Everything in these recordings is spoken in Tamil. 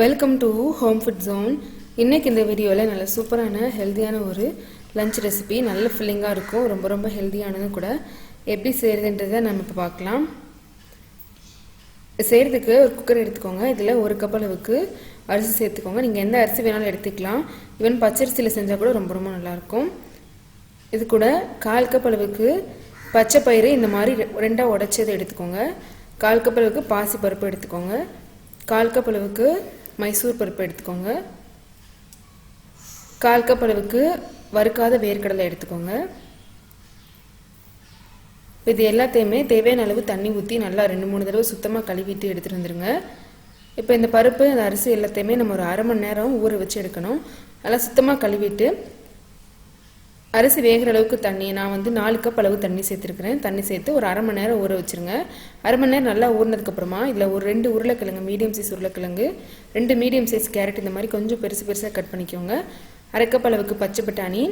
Welcome to home food zone. இன்னைக்கு இந்த வீடியோவில் நல்ல சூப்பரான ஹெல்த்தியான ஒரு லஞ்ச் ரெசிபி, நல்ல ஃபில்லிங்காக இருக்கும், ரொம்ப ரொம்ப ஹெல்த்தியானதும் கூட. எப்படி செய்கிறதுன்றதை நம்ம இப்போ பார்க்கலாம். செய்கிறதுக்கு ஒரு குக்கர் எடுத்துக்கோங்க. இதில் ஒரு கப் அளவுக்கு அரிசி சேர்த்துக்கோங்க. நீங்கள் எந்த அரிசி வேணாலும் எடுத்துக்கலாம். ஈவன் பச்சரிசியில் செஞ்சால் கூட ரொம்ப ரொம்ப நல்லாயிருக்கும். இது கூட 1/4 கப் அளவுக்கு பச்சை பயிறு இந்த மாதிரி ரெண்டாக உடைச்சதை எடுத்துக்கோங்க. 1/4 கப் அளவுக்கு பாசி பருப்பு எடுத்துக்கோங்க. 1/4 கப் அளவுக்கு மைசூர் பருப்பு எடுத்துக்கோங்க. 1/4 கப் அளவுக்கு வறுக்காத வேர்க்கடலை எடுத்துக்கோங்க. இது எல்லாத்தையுமே தேவையான அளவு தண்ணி ஊற்றி நல்லா 2-3 தடவை சுத்தமாக கழுவிட்டு எடுத்துகிட்டு வந்துடுங்க. இப்போ இந்த பருப்பு அந்த அரிசி எல்லாத்தையுமே நம்ம ஒரு 1/2 மணி நேரம் ஊற வச்சு எடுக்கணும். நல்லா சுத்தமாக கழுவிட்டு அரிசி வேகிற அளவுக்கு தண்ணி, நான் 4 கப் அளவு தண்ணி சேர்த்துருக்கிறேன். தண்ணி சேர்த்து ஒரு 1/2 மணி நேரம் ஊற வச்சுருங்க. 1/2 மணி நேரம் நல்லா ஊறினதுக்கப்புறமா இதில் ஒரு 2 உருளைக்கிழங்கு, மீடியம் சைஸ் உருளைக்கிழங்கு, 2 மீடியம் சைஸ் கேரட் இந்த மாதிரி கொஞ்சம் பெருசு பெருசாக கட் பண்ணிக்கோங்க. 1/2 கப் அளவுக்கு பச்சை பட்டாணி,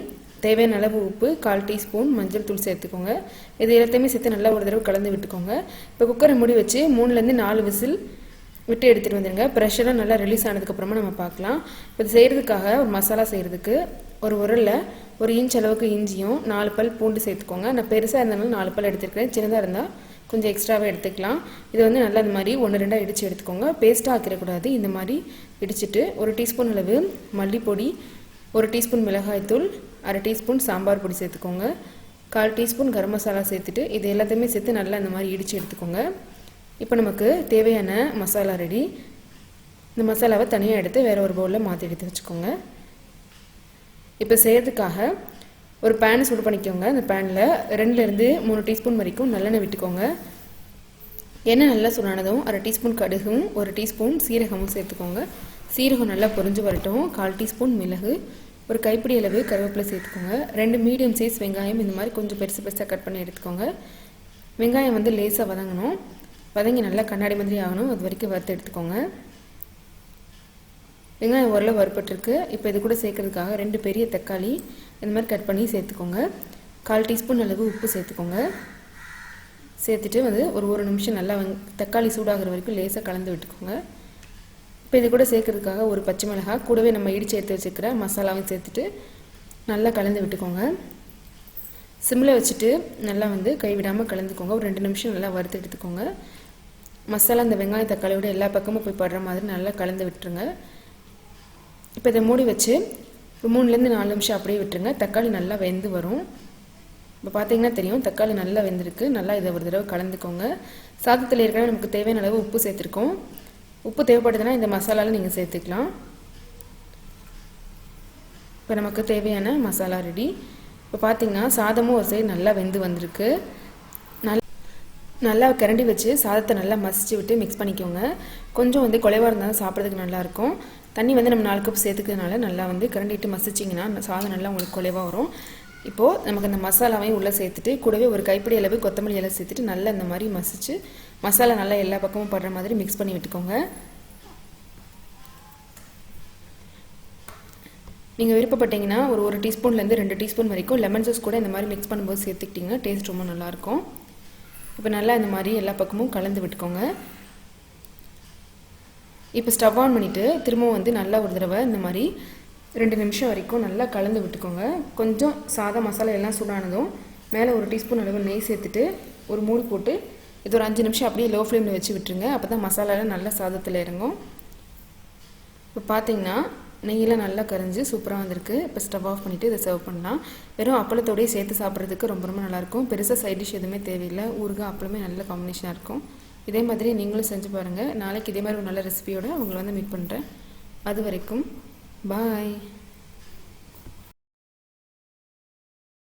தேவையான அளவு உப்பு, 1/4 டீஸ்பூன் மஞ்சள் தூள் சேர்த்துக்கோங்க. இது எல்லாத்தையுமே சேர்த்து நல்லா ஒரு தடவை கலந்து விட்டுக்கோங்க. இப்போ குக்கரை மூடி வச்சு 3-4 விசில் விட்டு எடுத்துகிட்டு வந்துடுங்க. ப்ரெஷரெலாம் நல்லா ரிலீஸ் ஆனதுக்கப்புறமா நம்ம பார்க்கலாம். இப்போ இது செய்கிறதுக்காக ஒரு மசாலா செய்கிறதுக்கு ஒரு உரலில் 1 இன்ச் அளவுக்கு இஞ்சியும் 4 பல் பூண்டு சேர்த்துக்கோங்க. நான் பெருசாக இருந்தாலும் 4 பல் எடுத்துருக்கிறேன். சின்னதாக இருந்தால் கொஞ்சம் எக்ஸ்ட்ராவே எடுத்துக்கலாம். இது நல்லா இந்த மாதிரி 1-2 இடித்து எடுத்துக்கோங்க. பேஸ்ட்டாக ஆக்கிடக்கூடாது. இந்த மாதிரி இடிச்சிட்டு 1 டீஸ்பூன் அளவு மல்லிப்பொடி, 1 டீஸ்பூன் மிளகாய்த்தூள், 1/2 டீஸ்பூன் சாம்பார் பொடி சேர்த்துக்கோங்க. 1/4 டீஸ்பூன் கரம் மசாலா சேர்த்துட்டு இது எல்லாத்தையுமே சேர்த்து நல்லா இந்த மாதிரி இடித்து எடுத்துக்கோங்க. இப்போ நமக்கு தேவையான மசாலா ரெடி. இந்த மசாலாவை தனியாக எடுத்து வேறு ஒரு பவுலில் மாற்றி எடுத்து வச்சுக்கோங்க. இப்போ செய்கிறதுக்காக ஒரு பேன் சூடு பண்ணிக்கோங்க. அந்த பேனில் 2-3 டீஸ்பூன் வரைக்கும் நல்லெண்ணெய் விட்டுக்கோங்க. எண்ணெய் நல்லா சூடானதும் 1/2 டீஸ்பூன் கடுகும் 1 டீஸ்பூன் சீரகமும் சேர்த்துக்கோங்க. சீரகம் நல்லா பொரிஞ்சு வரட்டும். 1/4 டீஸ்பூன் மிளகு, ஒரு கைப்பிடி அளவு கருவேப்பிலை சேர்த்துக்கோங்க. 2 மீடியம் சைஸ் வெங்காயம் இந்த மாதிரி கொஞ்சம் பெருசு பெருசாக கட் பண்ணி எடுத்துக்கோங்க. வெங்காயம் லேசாக வதங்கணும். வதங்கி நல்லா கண்ணாடி மாதிரி ஆகணும். அது வரைக்கும் வறுத்து எடுத்துக்கோங்க. வெங்காயம் ஓரளவு வறுப்பட்டுருக்கு. இப்போ இது கூட சேர்க்கறதுக்காக 2 பெரிய தக்காளி இந்த மாதிரி கட் பண்ணி சேர்த்துக்கோங்க. 1/4 டீஸ்பூன் அளவு உப்பு சேர்த்துக்கோங்க. சேர்த்துட்டு ஒரு நிமிஷம் நல்லா தக்காளி சூடாகிற வரைக்கும் லேசாக கலந்து விட்டுக்கோங்க. இப்போ இது கூட சேர்க்கறதுக்காக ஒரு பச்சை மிளகாய் கூடவே நம்ம இடித்து எடுத்து வச்சுக்கிற மசாலாவும் சேர்த்துட்டு நல்லா கலந்து விட்டுக்கோங்க. சிம்மில் வச்சுட்டு நல்லா கைவிடாமல் கலந்துக்கோங்க. ஒரு 2 நிமிஷம் நல்லா வறுத்து எடுத்துக்கோங்க. மசாலா இந்த வெங்காயம் தக்காளியோட எல்லா பக்கமும் போய் படுற மாதிரி நல்லா கலந்து விட்டுருங்க. இப்போ இதை மூடி வச்சு 3-4 நிமிஷம் அப்படியே விட்டுருங்க. தக்காளி நல்லா வெந்து வரும். இப்போ பார்த்தீங்கன்னா தெரியும் தக்காளி நல்லா வெந்திருக்கு. நல்லா இதை ஒரு தடவை கலந்துக்கோங்க. சாதத்தில் ஏற்கனவே நமக்கு தேவையான அளவு உப்பு சேர்த்துருக்கோம். உப்பு தேவைப்படுதுன்னா இந்த மசாலாவில் நீங்கள் சேர்த்துக்கலாம். இப்போ நமக்கு தேவையான மசாலா ரெடி. இப்போ பார்த்தீங்கன்னா சாதமும் ஒரு சைடு நல்லா வெந்து வந்திருக்கு. நல்லா கரண்டி வச்சு சாதத்தை நல்லா மசிச்சு விட்டு மிக்ஸ் பண்ணிக்கோங்க. கொஞ்சம் குலைவாக இருந்தாலும் சாப்பிட்றதுக்கு நல்லாயிருக்கும். தண்ணி நம்ம 4 கப் சேர்த்துக்கிறதுனால நல்லா கரண்டிட்டு மசிச்சிங்கன்னா சாதம் நல்லா உங்களுக்கு குலைவாக வரும். இப்போது நமக்கு அந்த மசாலாவையும் உள்ளே சேர்த்துட்டு கூடவே ஒரு கைப்பிடி அளவு கொத்தமல்லி இலை சேர்த்துட்டு நல்லா இந்த மாதிரி மசிச்சு மசாலா நல்லா எல்லா பக்கமும் படுற மாதிரி மிக்ஸ் பண்ணி விட்டுக்கோங்க. நீங்கள் விருப்பப்பட்டீங்கன்னா ஒரு 1 டீஸ்பூன்லேருந்து 2 டீஸ்பூன் வரைக்கும் லெமன் ஜூஸ் கூட இந்த மாதிரி மிக்ஸ் பண்ணும்போது சேர்த்துக்கிட்டிங்கன்னா டேஸ்ட் ரொம்ப நல்லாயிருக்கும். இப்போ நல்லா இந்த மாதிரி எல்லா பக்கமும் கலந்து விட்டுக்கோங்க. இப்போ ஸ்டவ் ஆன் பண்ணிவிட்டு திரும்பவும் நல்லா ஒரு தடவை இந்த மாதிரி 2 நிமிஷம் வரைக்கும் நல்லா கலந்து விட்டுக்கோங்க. கொஞ்சம் சாதம் மசாலா எல்லாம் சூடானதும் மேலே 1 டீஸ்பூன் அளவு நெய் சேர்த்துட்டு ஒரு மூடி போட்டு இது ஒரு 5 நிமிஷம் அப்படியே லோ ஃப்ளேமில் வச்சு விட்டுருங்க. அப்போ தான் மசாலாலாம் நல்லா சாதத்தில் இறங்கும். இப்போ பார்த்தீங்கன்னா நெய்யெல்லாம் நல்லா கரைஞ்சி சூப்பராக வந்திருக்கு. இப்போ ஸ்டவ் ஆஃப் பண்ணிவிட்டு இதை சர்வ் பண்ணலாம். வெறும் அப்பளத்தோடய சேர்த்து சாப்பிட்றதுக்கு ரொம்ப ரொம்ப நல்லாயிருக்கும். பெருசாக சைட் டிஷ் எதுவுமே தேவையில்லை. ஊறுகாய் அப்பளமே நல்ல காம்பினேஷனாக இருக்கும். இதே மாதிரி நீங்களும் செஞ்சு பாருங்கள். நாளைக்கு இதே மாதிரி ஒரு நல்ல ரெசிபியோடு உங்களை மீட் பண்ணுறேன். அது வரைக்கும் பாய்.